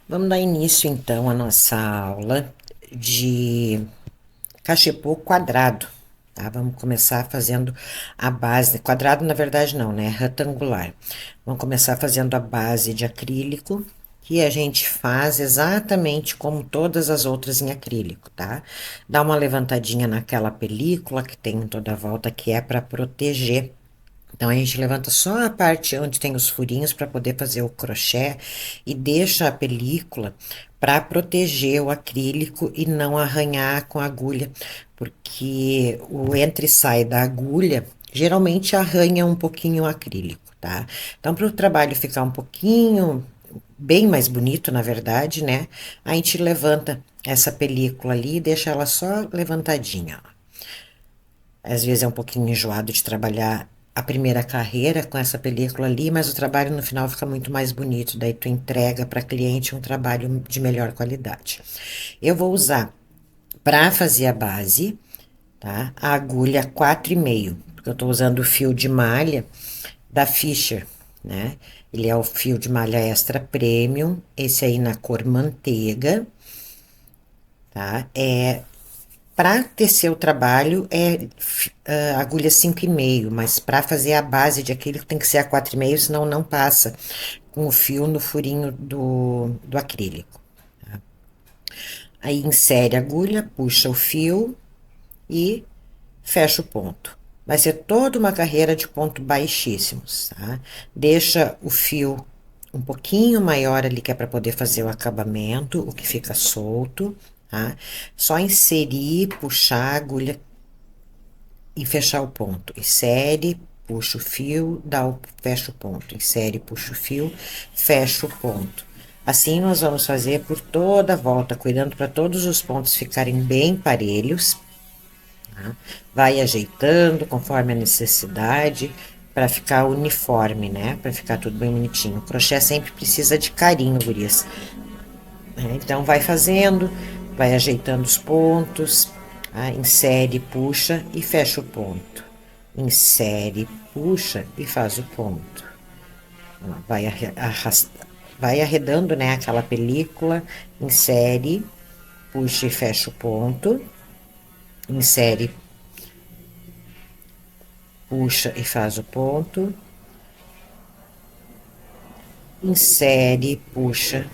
Vamos dar início então à nossa aula de cachepô quadrado, tá? Vamos começar fazendo a base, quadrado na verdade não, né? Retangular. Vamos começar fazendo a base de acrílico, que a gente faz exatamente como todas as outras em acrílico, tá? Dá uma levantadinha naquela película que tem em toda a volta, que é para proteger. Então, a gente levanta só a parte onde tem os furinhos para poder fazer o crochê e deixa a película para proteger o acrílico e não arranhar com a agulha, porque o entra e sai da agulha geralmente arranha um pouquinho o acrílico, tá? Então, para o trabalho ficar um pouquinho bem mais bonito, na verdade, né? A gente levanta essa película ali e deixa ela só levantadinha, ó. Às vezes é um pouquinho enjoado de trabalhar a primeira carreira com essa película ali, mas o trabalho no final fica muito mais bonito. Daí tu entrega para cliente um trabalho de melhor qualidade. Eu vou usar para fazer a base, tá? A agulha 4,5, porque eu estou usando o fio de malha da Fischer, né? Ele é o fio de malha extra premium, esse aí na cor manteiga, tá? Para tecer o trabalho é agulha 5,5, mas para fazer a base de acrílico tem que ser a 4,5, senão não passa com o fio no furinho do acrílico. Aí insere a agulha, puxa o fio e fecha o ponto. Vai ser toda uma carreira de ponto baixíssimos, tá? Deixa o fio um pouquinho maior ali, que é para poder fazer o acabamento, o que fica solto, tá? Só inserir, puxar a agulha e fechar o ponto. Insere, puxa o fio, fecha o ponto. Insere, puxa o fio, fecha o ponto. Assim nós vamos fazer por toda a volta, cuidando para todos os pontos ficarem bem parelhos, tá? Vai ajeitando conforme a necessidade para ficar uniforme, né? Para ficar tudo bem bonitinho. O crochê sempre precisa de carinho, gurias, né? Então vai fazendo, vai ajeitando os pontos, tá? Insere, puxa e fecha o ponto. Insere, puxa e faz o ponto. Vai vai arredando, né, aquela película, insere, puxa e fecha o ponto, insere, puxa e faz o ponto, insere, puxa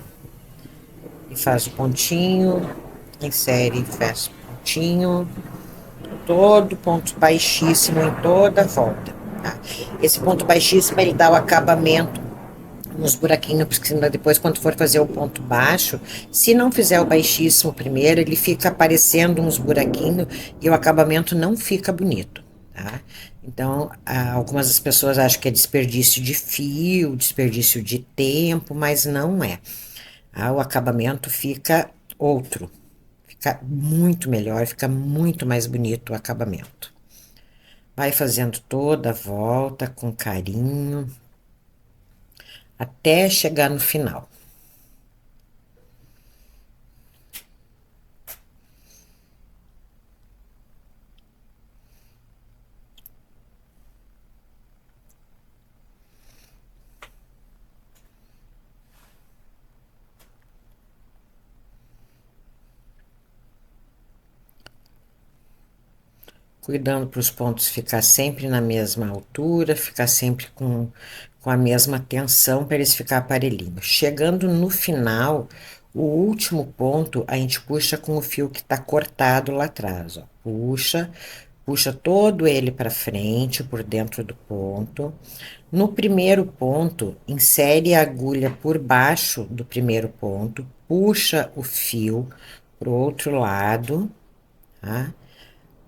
e faz o pontinho, insere e faz o pontinho, todo ponto baixíssimo em toda a volta, tá? Esse ponto baixíssimo ele dá o acabamento nos buraquinhos, porque depois quando for fazer o ponto baixo, se não fizer o baixíssimo primeiro, ele fica aparecendo uns buraquinhos e o acabamento não fica bonito, tá? Então, algumas das pessoas acham que é desperdício de fio, desperdício de tempo, mas não é. O acabamento fica outro, fica muito melhor, fica muito mais bonito o acabamento. Vai fazendo toda a volta com carinho, até chegar no final. Cuidando para os pontos ficar sempre na mesma altura, ficar sempre com a mesma tensão para eles ficar aparelhinhos. Chegando no final, o último ponto a gente puxa com o fio que está cortado lá atrás, ó. Puxa, puxa todo ele para frente, por dentro do ponto. No primeiro ponto, insere a agulha por baixo do primeiro ponto, puxa o fio pro outro lado, tá?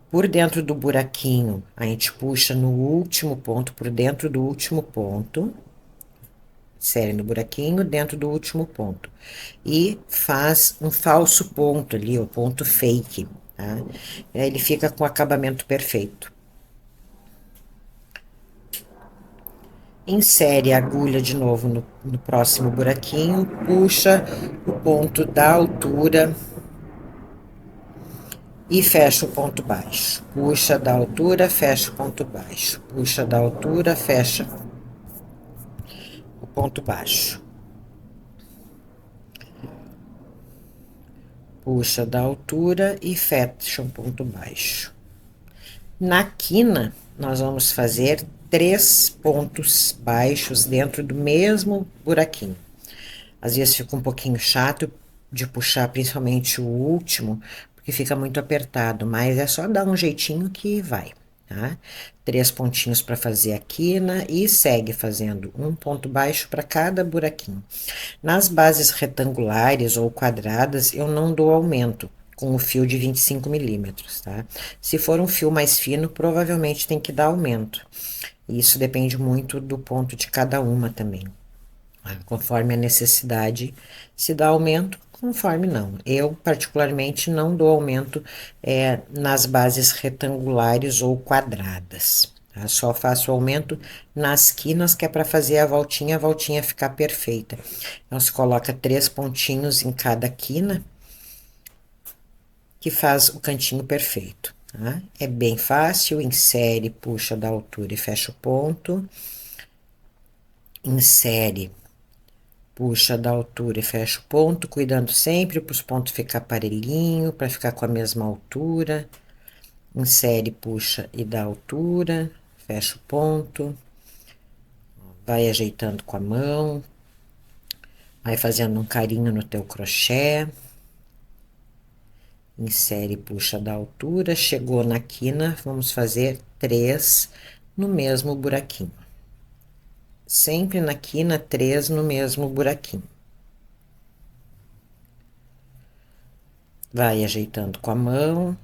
Por dentro do buraquinho, a gente puxa no último ponto, por dentro do último ponto, insere no buraquinho, dentro do último ponto. E faz um falso ponto ali, o ponto fake, tá? Aí ele fica com o acabamento perfeito. Insere a agulha de novo no próximo buraquinho, puxa o ponto da altura e fecha o ponto baixo. Puxa da altura, fecha o ponto baixo. Puxa da altura, fecha o ponto baixo. puxa da altura e fecha um ponto baixo. Na quina, nós vamos fazer 3 pontos baixos dentro do mesmo buraquinho. Às vezes fica um pouquinho chato de puxar, principalmente o último, porque fica muito apertado, mas é só dar um jeitinho que vai, tá? 3 pontinhos para fazer a quina e segue fazendo um ponto baixo para cada buraquinho. Nas bases retangulares ou quadradas, eu não dou aumento com o fio de 25 milímetros, tá? Se for um fio mais fino, provavelmente tem que dar aumento. Isso depende muito do ponto de cada uma também. Conforme a necessidade, se dá aumento, conforme não. Eu, particularmente, não dou aumento nas bases retangulares ou quadradas. Tá? Só faço aumento nas quinas, que é para fazer a voltinha ficar perfeita. Então, se coloca 3 pontinhos em cada quina, que faz o cantinho perfeito. Tá? É bem fácil, insere, puxa da altura e fecha o ponto. Insere, puxa da altura e fecha o ponto, cuidando sempre para os pontos ficar parelhinho, para ficar com a mesma altura. Insere, puxa e dá altura, fecha o ponto. Vai ajeitando com a mão. Vai fazendo um carinho no teu crochê. Insere, puxa da altura. Chegou na quina, vamos fazer 3 no mesmo buraquinho. Sempre na quina, 3 no mesmo buraquinho. Vai ajeitando com a mão,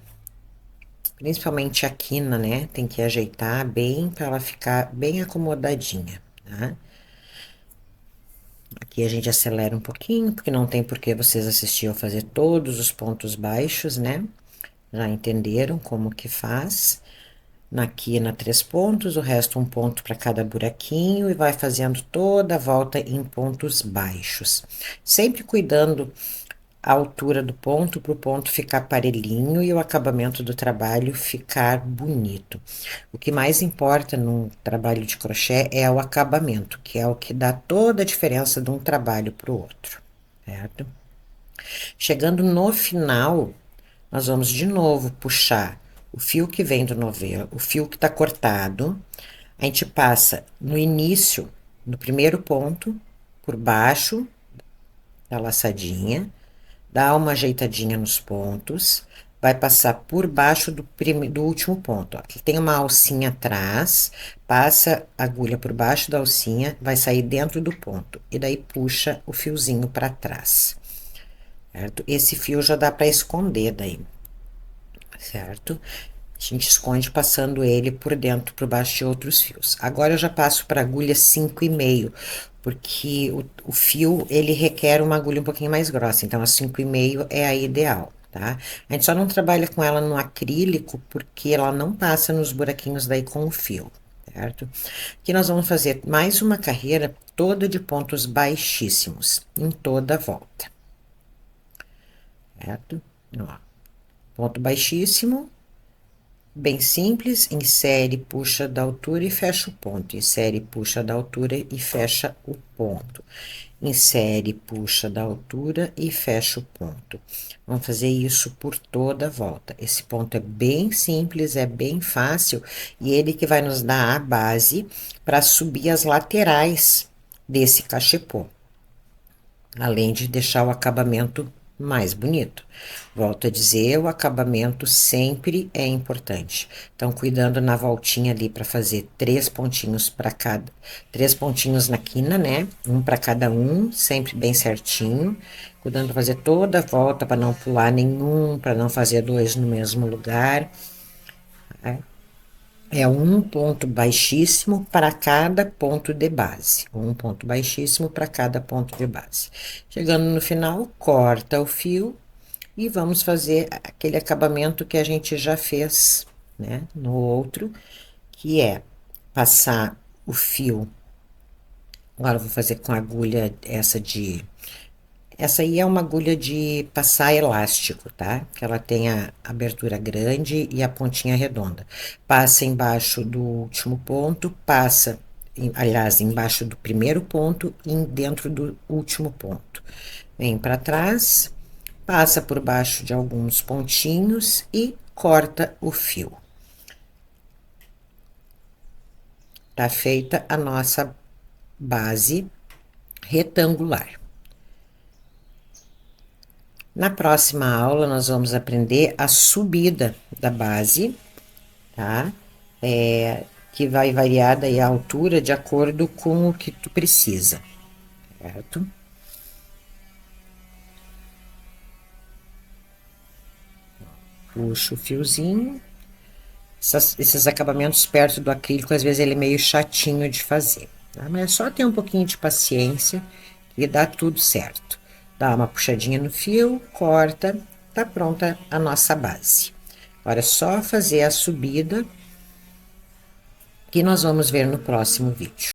principalmente a quina, né? Tem que ajeitar bem para ela ficar bem acomodadinha, tá? Aqui a gente acelera um pouquinho, porque não tem por que vocês assistir eu fazer todos os pontos baixos, né? Já entenderam como que faz. Na quina, 3 pontos, o resto um ponto para cada buraquinho e vai fazendo toda a volta em pontos baixos. Sempre cuidando a altura do ponto para o ponto ficar parelhinho e o acabamento do trabalho ficar bonito. O que mais importa num trabalho de crochê é o acabamento, que é o que dá toda a diferença de um trabalho para o outro, certo? Chegando no final, nós vamos de novo puxar o fio que vem do novelo, o fio que está cortado, a gente passa no início, no primeiro ponto, por baixo da laçadinha, dá uma ajeitadinha nos pontos, vai passar por baixo do último ponto. Ó. Aqui tem uma alcinha atrás, passa a agulha por baixo da alcinha, vai sair dentro do ponto, e daí puxa o fiozinho para trás, certo? Esse fio já dá para esconder daí, certo? A gente esconde passando ele por dentro, por baixo de outros fios. Agora eu já passo para agulha 5,5, porque o fio, ele requer uma agulha um pouquinho mais grossa, então a 5,5 é a ideal, tá? A gente só não trabalha com ela no acrílico, porque ela não passa nos buraquinhos daí com o fio, certo? Aqui nós vamos fazer mais uma carreira toda de pontos baixíssimos, em toda a volta, certo? Ó, ponto baixíssimo, bem simples, insere, puxa da altura e fecha o ponto. Insere, puxa da altura e fecha o ponto. Insere, puxa da altura e fecha o ponto. Vamos fazer isso por toda a volta. Esse ponto é bem simples, é bem fácil, e ele que vai nos dar a base para subir as laterais desse cachepô, além de deixar o acabamento mais bonito. Volto a dizer, o acabamento sempre é importante. Então, cuidando na voltinha ali para fazer 3 pontinhos para cada, 3 pontinhos na quina, né? Um para cada um, sempre bem certinho. Cuidando para fazer toda a volta para não pular nenhum, para não fazer 2 no mesmo lugar. É um ponto baixíssimo para cada ponto de base. Um ponto baixíssimo para cada ponto de base. Chegando no final, corta o fio e vamos fazer aquele acabamento que a gente já fez, né? No outro, que é passar o fio. Agora eu vou fazer com a agulha essa de... Essa aí é uma agulha de passar elástico, tá? Que ela tem a abertura grande e a pontinha redonda. Passa embaixo do último ponto, passa, aliás, embaixo do primeiro ponto e dentro do último ponto. Vem para trás, passa por baixo de alguns pontinhos e corta o fio. Tá feita a nossa base retangular. Na próxima aula, nós vamos aprender a subida da base, tá? Que vai variar daí a altura de acordo com o que tu precisa, certo? Puxo o fiozinho. Esses acabamentos perto do acrílico, às vezes ele é meio chatinho de fazer, tá? Mas é só ter um pouquinho de paciência e dá tudo certo. Dá uma puxadinha no fio, corta, tá pronta a nossa base. Agora é só fazer a subida que nós vamos ver no próximo vídeo.